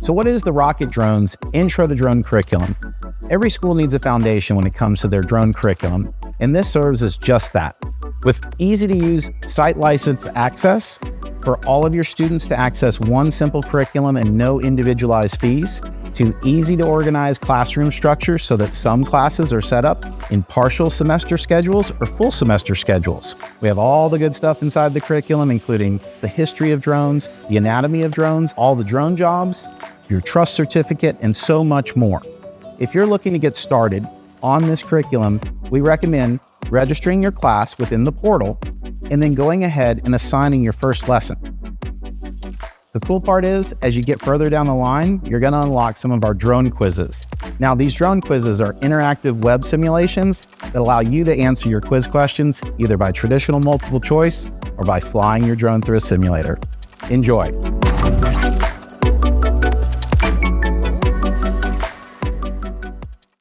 So what is the Rocket Drones Intro to Drone curriculum? Every school needs a foundation when it comes to their drone curriculum, and this serves as just that. With easy-to-use site license access for all of your students to access one simple curriculum and no individualized fees, to easy-to-organize classroom structures so that some classes are set up in partial semester schedules or full semester schedules. We have all the good stuff inside the curriculum, including the history of drones, the anatomy of drones, all the drone jobs, your trust certificate, and so much more. If you're looking to get started on this curriculum, we recommend registering your class within the portal and then going ahead and assigning your first lesson. The cool part is, as you get further down the line, you're going to unlock some of our drone quizzes. Now, these drone quizzes are interactive web simulations that allow you to answer your quiz questions either by traditional multiple choice or by flying your drone through a simulator. Enjoy.